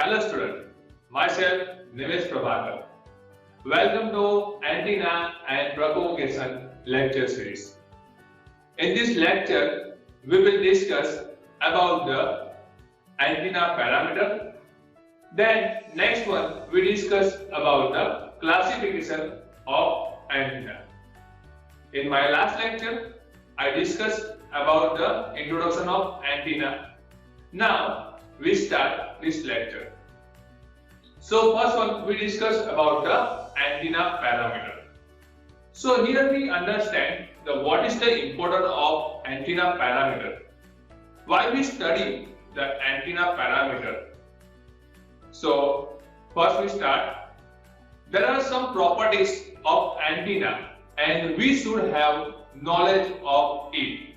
Hello student, myself Nimesh Prabhakar. Welcome to Antenna and Propagation lecture series. In this lecture, we will discuss about the antenna parameter. Then next one, we discuss about the classification of antenna. In my last lecture, I discussed about the introduction of antenna. Now we start this lecture. So first one, we discuss about the antenna parameter. So here we understand what is the importance of antenna parameter. Why we study the antenna parameter? So first we start. There are some properties of antenna and we should have knowledge of it.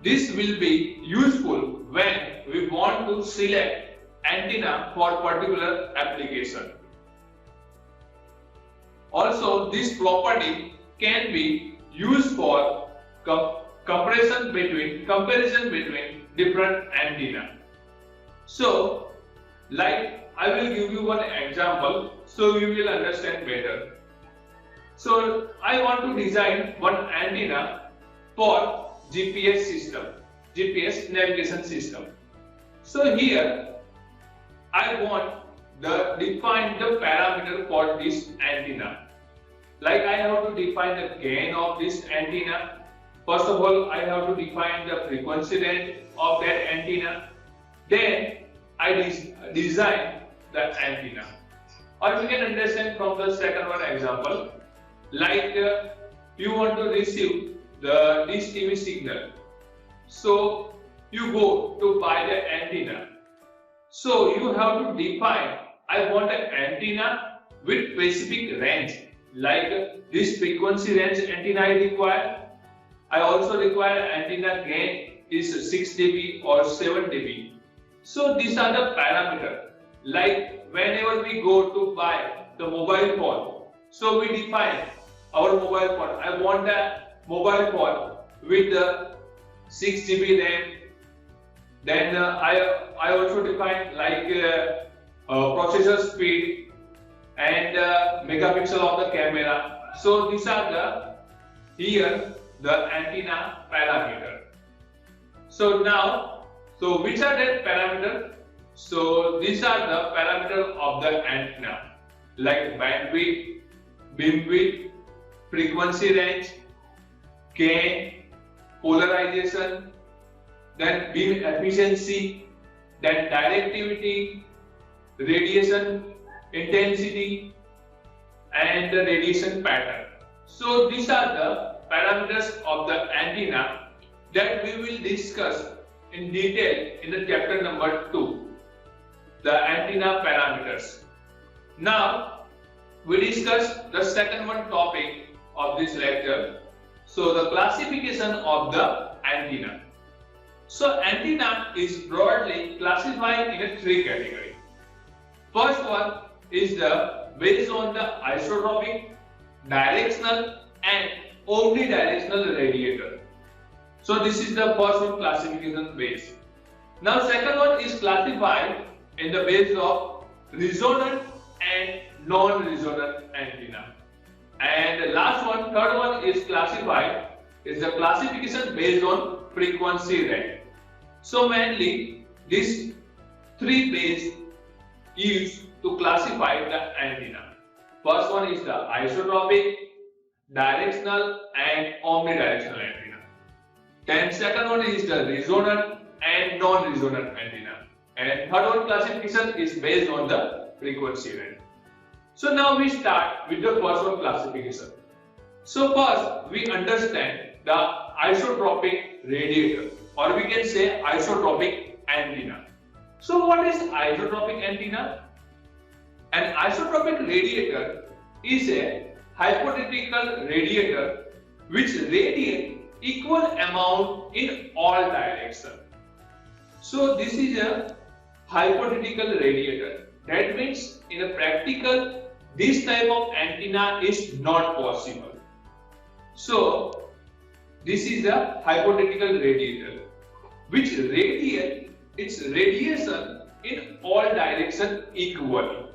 This will be useful when we want to select antenna for particular application. Also, this property can be used for comparison between different antenna. So, like I will give you one example so you will understand better. So, I want to design one antenna for GPS system, GPS navigation system. So here I want define the parameter for this antenna. Like I have to define the gain of this antenna. First of all, I have to define the frequency range of that antenna. Then I design the antenna. Or we can understand from the second one example. Like you want to receive the Dish TV signal. So you go to buy the antenna. So you have to define, I want an antenna with specific range. Like this frequency range antenna I require. I also require antenna gain is 6 dB or 7 dB. So these are the parameters. Like whenever we go to buy the mobile phone, so we define our mobile phone. I want a mobile phone with the 6 GB RAM. Then I also define like processor speed and megapixel of the camera. So these are the antenna parameter. So now, which are the parameter? So these are the parameter of the antenna, like bandwidth, beamwidth, frequency range, gain, polarization, then beam efficiency, then directivity, radiation intensity, and the radiation pattern. So these are the parameters of the antenna that we will discuss in detail in the chapter number 2, the antenna parameters. Now we discuss the second one topic of this lecture. So the classification of the antenna. So antenna is broadly classified in 3 categories. First one is based on the isotropic, directional and omnidirectional radiator. So this is the first one classification base. Now second one is classified in the base of resonant and non-resonant antenna. And the last one, third one is classified, is the classification based on frequency range. So mainly these 3 bases used to classify the antenna. First one is the isotropic, directional and omnidirectional antenna. Then second one is the resonant and non-resonant antenna. And third one classification is based on the frequency range. So now we start with the first one classification. So first we understand the isotropic radiator, or we can say isotropic antenna. So what is isotropic antenna? An isotropic radiator is a hypothetical radiator which radiates equal amount in all directions. So this is a hypothetical radiator. That means in a practical this type of antenna is not possible. So this is a hypothetical radiator which radiates its radiation in all directions equally.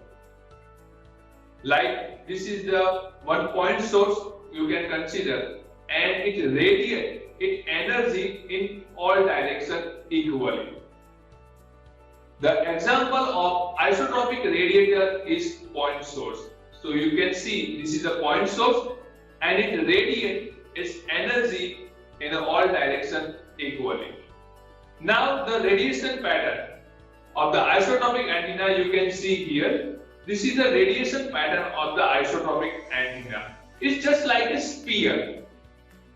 Like this is the one point source you can consider, and it radiates its energy in all directions equally. The example of isotropic radiator is point source. So you can see this is a point source and it radiates its energy in all directions equally. Now the radiation pattern of the isotropic antenna you can see here. This is the radiation pattern of the isotropic antenna. It's just like a sphere.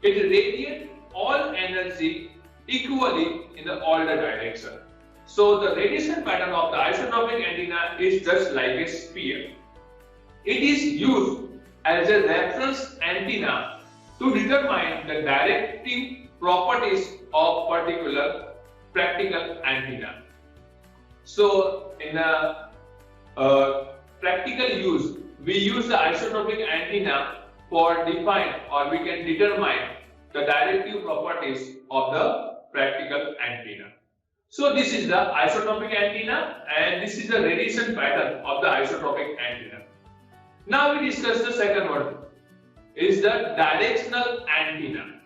It radiates all energy equally in all the directions. So the radiation pattern of the isotropic antenna is just like a sphere. It is used as a reference antenna to determine the directive properties of particular practical antenna. So in a practical use, we use the isotropic antenna for define or we can determine the directive properties of the practical antenna. So this is the isotropic antenna and this is the radiation pattern of the isotropic antenna. Now we discuss the second one, is the directional antenna.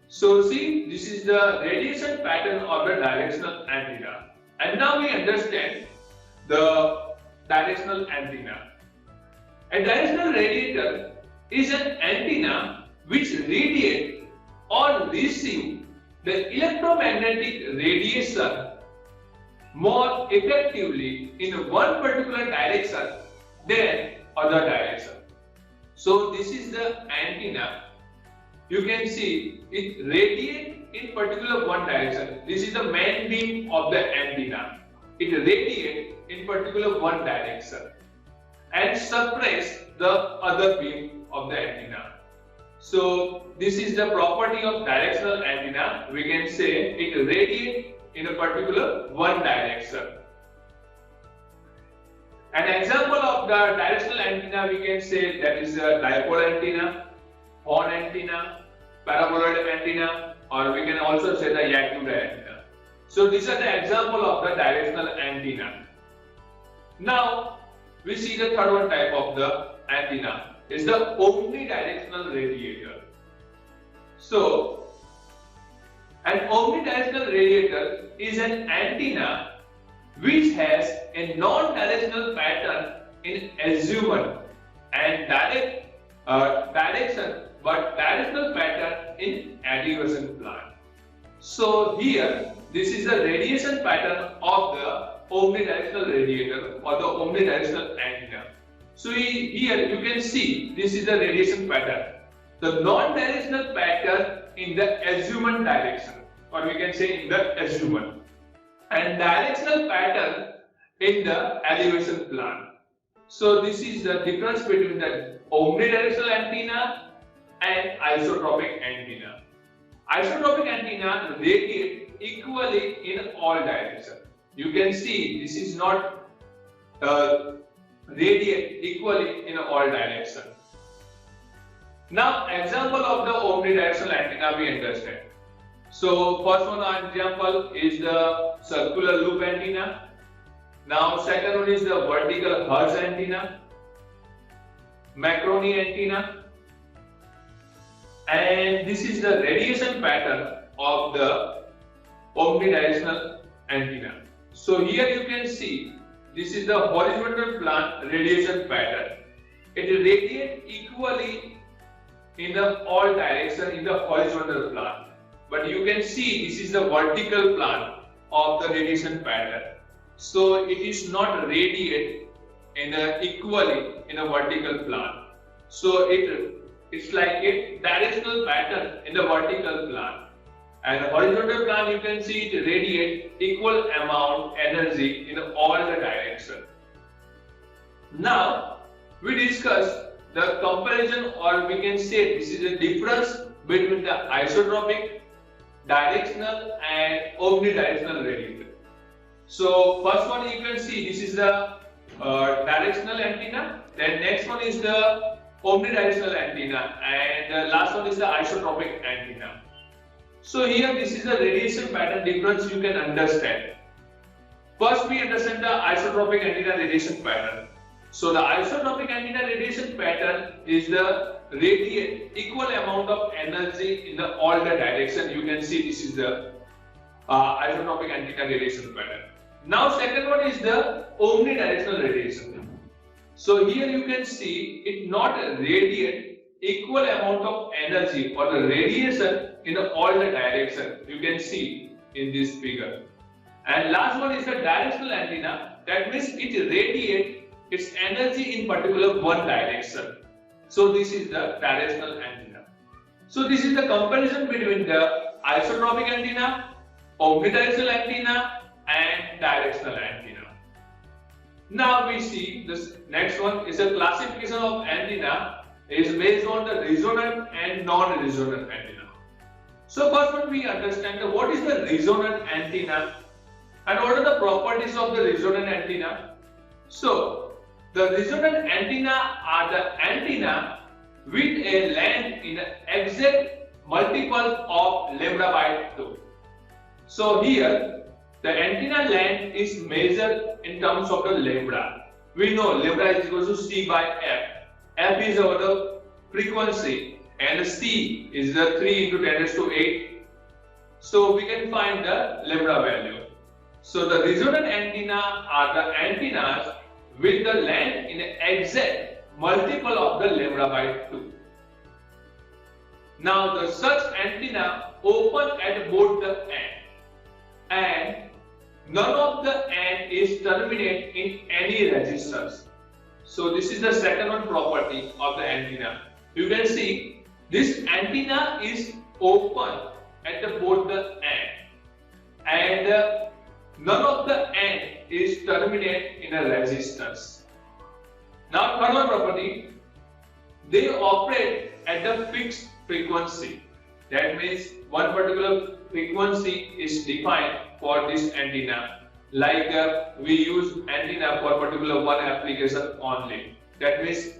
So see, this is the radiation pattern of the directional antenna. And now we understand the directional antenna. A directional radiator is an antenna which radiates or receives the electromagnetic radiation more effectively in one particular direction than other direction. So this is the antenna. You can see it radiates in particular one direction. This is the main beam of the antenna. It radiates in particular one direction and suppress the other beam of the antenna. So this is the property of directional antenna. We can say it radiates in a particular one direction. An example of the directional antenna we can say that is a dipole antenna, horn antenna, paraboloid antenna, or we can also say the Yakuda antenna. So these are the example of the directional antenna. Now we see the third one type of the antenna is the omnidirectional radiator. So an omnidirectional radiator is an antenna which has a non-directional pattern in azimuth and direction but directional pattern in elevation plan. So here this is the radiation pattern of the omnidirectional radiator or the omnidirectional antenna. So here you can see this is the radiation pattern. The non-directional pattern in the azimuth direction or we can say in the azimuth and directional pattern in the elevation plan. So this is the difference between the omnidirectional antenna and isotropic antenna. Isotropic antenna radiate equally in all directions. You can see this is not radiate equally in all directions. Now example of the omnidirectional antenna we understand. So first one example is the circular loop antenna. Now second one is the vertical Hertz antenna, Marconi antenna, and this is the radiation pattern of the omnidirectional antenna. So here you can see this is the horizontal plane radiation pattern. It radiates equally in the all direction in the horizontal plane. But you can see this is the vertical plane of the radiation pattern. So it is not radiate in equally in a vertical plane. So it's like a directional pattern in the vertical plane. And horizontal plane you can see it radiate equal amount energy in all the direction. Now we discuss the comparison or we can say this is the difference between the isotropic, directional and omnidirectional radiator. So first one you can see this is the directional antenna, then next one is the omnidirectional antenna, and the last one is the isotropic antenna. So here this is the radiation pattern difference you can understand. First, we understand the isotropic antenna radiation pattern. So the isotropic antenna radiation pattern is the radiate equal amount of energy in all the direction. You can see this is the isotropic antenna radiation pattern. Now second one is the omnidirectional radiation. So here you can see it not radiate equal amount of energy or the radiation in all the direction. You can see in this figure. And last one is the directional antenna. That means it radiates its energy in particular one direction. So this is the directional antenna. So this is the comparison between the isotropic antenna, omnidirectional antenna and directional antenna. Now we see this next one is a classification of antenna is based on the resonant and non-resonant antenna. So first one we understand what is the resonant antenna and what are the properties of the resonant antenna. So the resonant antenna are the antenna with a length in exact multiple of lambda by 2. So here the antenna length is measured in terms of the lambda. We know lambda is equal to C by F. F is our frequency and C is the 3 into 10 raised to 8. So we can find the lambda value. So the resonant antenna are the antennas with the length in exact multiple of the lambda by 2. Now the such antenna open at both the end and none of the end is terminate in any resistance. So this is the second one property of the antenna. You can see this antenna is open at both the end and none of the end is terminate in a resistance. Now third one property, they operate at a fixed frequency. That means one particular frequency is defined for this antenna. Like we use antenna for particular one application only. That means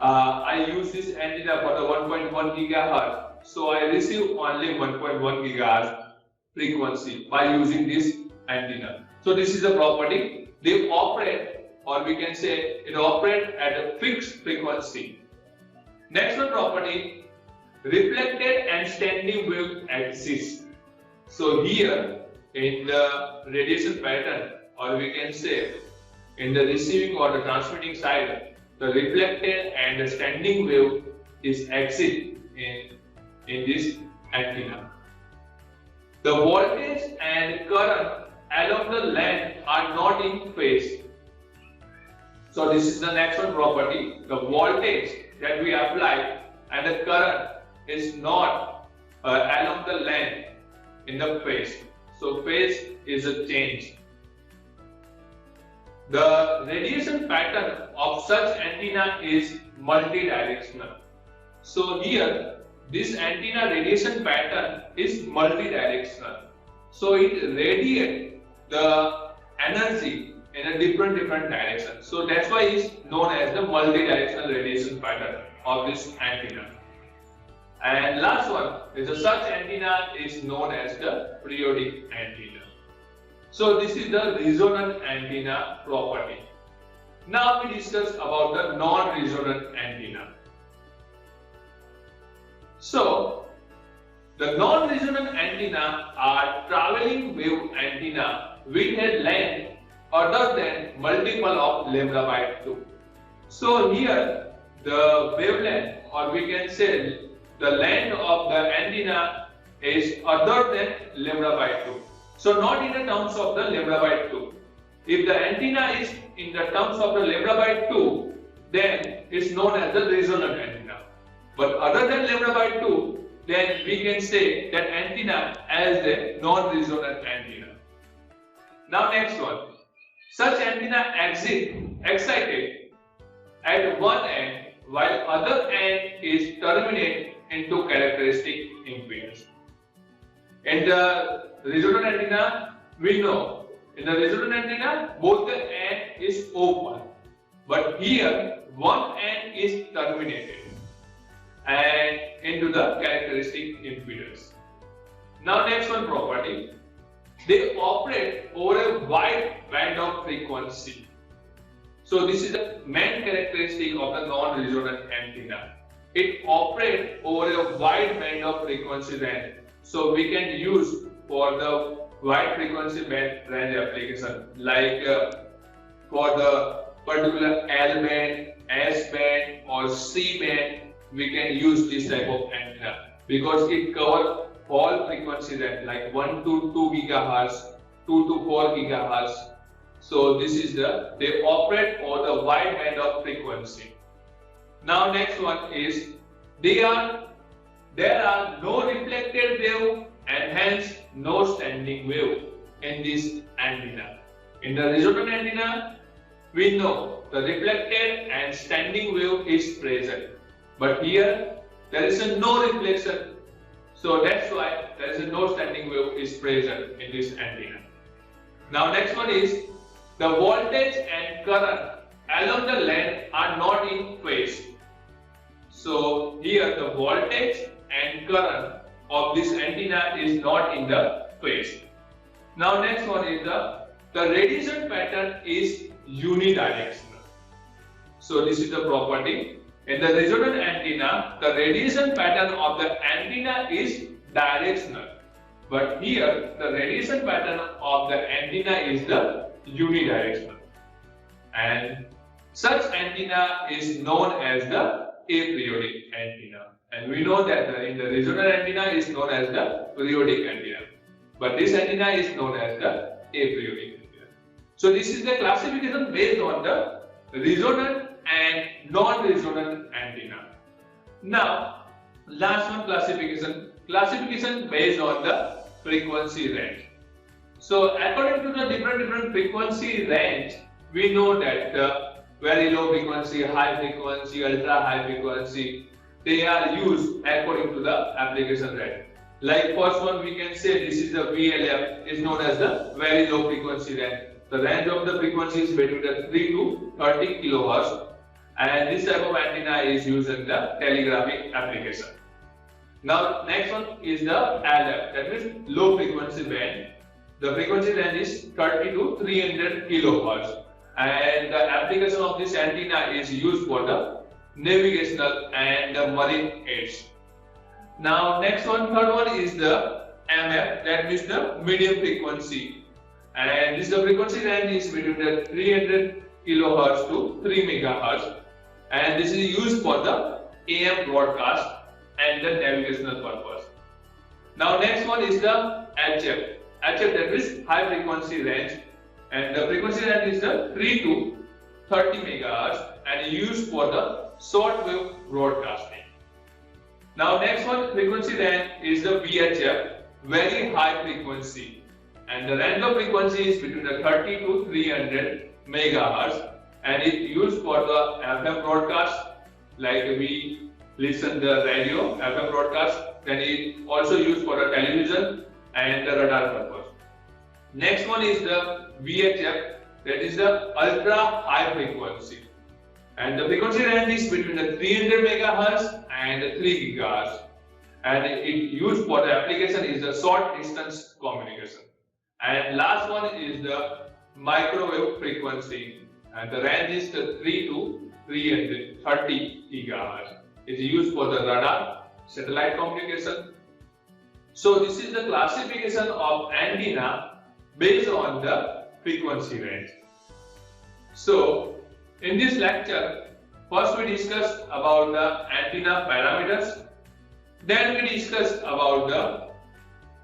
I use this antenna for the 1.1 gigahertz. So I receive only 1.1 gigahertz frequency by using this antenna. So this is the property. They operate, or we can say it operates at a fixed frequency. Next one property, reflected and standing wave exist. So here in the radiation pattern, or we can say in the receiving or the transmitting side, the reflected and the standing wave is exist in this antenna. The voltage and current along the length are not in phase. So this is the next one property. The voltage that we apply and the current is not along the length in the phase. So phase is a change. The radiation pattern of such antenna is multidirectional. So here this antenna radiation pattern is multidirectional. So it radiates the energy in a different direction. So that's why it's known as the multidirectional radiation pattern of this antenna. And last one is the such antenna is known as the periodic antenna. So this is the resonant antenna property. Now we discuss about the non-resonant antenna. So the non-resonant antenna are traveling wave antenna with a length other than multiple of lambda by 2. So here the wavelength, or we can say the length of the antenna is other than lambda by 2. So not in the terms of the lambda by 2. If the antenna is in the terms of the lambda by 2, then it's known as the resonant antenna. But other than lambda by 2, then we can say that antenna as the non-resonant antenna. Now next one. Such antenna excited at one end while other end is terminated into characteristic impedance. In the resonant antenna, we know in the resonant antenna both the end is open, but here one end is terminated and into the characteristic impedance. Now next one property, they operate over a wide band of frequency. So this is the main characteristic of the non-resonant antenna. It operates over a wide band of frequency range. So we can use for the wide frequency band range application, like for the particular L band, S band or C band, we can use this type of antenna because it covers all frequency range like 1 to 2 gigahertz, 2 to 4 gigahertz. So this is they operate over the wide band of frequency. Now next one is there are no reflected wave and hence no standing wave in this antenna. In the resonant antenna, we know the reflected and standing wave is present, but here there is no reflection. So that's why there is no standing wave is present in this antenna. Now next one is the voltage and current along the length are not in phase. So here the voltage and current of this antenna is not in the phase. Now next one is the radiation pattern is unidirectional. So this is the property. In the resonant antenna, the radiation pattern of the antenna is directional. But here, the radiation pattern of the antenna is the unidirectional. And such antenna is known as the aperiodic antenna. And we know that in the resonant antenna is known as the periodic antenna. But this antenna is known as the aperiodic antenna. So this is the classification based on the resonant and non-resonant antenna. Now, last one classification based on the frequency range. So according to the different frequency range, we know that very low frequency, high frequency, ultra high frequency, they are used according to the application range. Like first one we can say this is the VLF, is known as the very low frequency range. The range of the frequency is between the 3 to 30 kilohertz, and this type of antenna is used in the telegraphic application. Now next one is the LF, that means low frequency band. The frequency range is 30 to 300 kilohertz, and the application of this antenna is used for the navigational and the marine aids. Now next one, third one is the MF, that means the medium frequency, and this the frequency range is between the 300 kilohertz to 3 megahertz, and this is used for the AM broadcast and the navigational purpose. Now next one is the HF, that is high frequency range, and the frequency range is the 3 to 30 megahertz and used for the short wave broadcasting. Now next one frequency range is the VHF, very high frequency, and the range of frequency is between the 30 to 300 megahertz and it used for the FM broadcast, like we listen the radio FM broadcast, then it also used for the television and the radar purpose. Next one is the VHF, that is the ultra high frequency, and the frequency range is between the 300 megahertz and 3 gigahertz, and it used for the application is the short distance communication. And last one is the microwave frequency, and the range is the 3 to 330 gigahertz. It is used for the radar, satellite communication. So this is the classification of antenna based on the frequency range. So in this lecture, first we discussed about the antenna parameters, then we discussed about the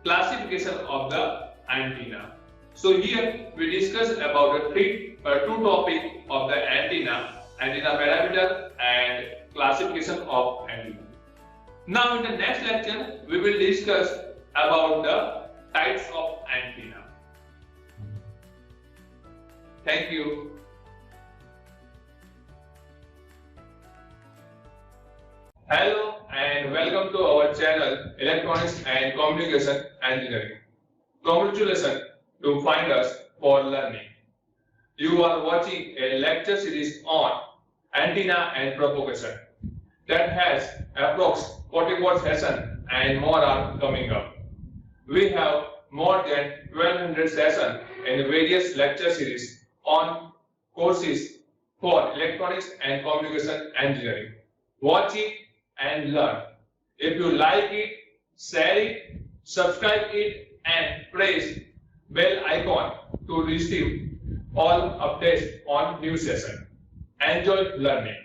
classification of the antenna. So here we discussed about the two topics of the antenna parameter and classification of antenna. Now in the next lecture, we will discuss about the types of antenna. Thank you. Hello and welcome to our channel Electronics and Communication Engineering. Congratulations to find us for learning. You are watching a lecture series on antenna and propagation that has approx 44 sessions and more are coming up. We have more than 1200 sessions in various lecture series on courses for electronics and communication engineering. Watch it and learn. If you like it, share it, subscribe it and press bell icon to receive all updates on new session. Enjoy learning.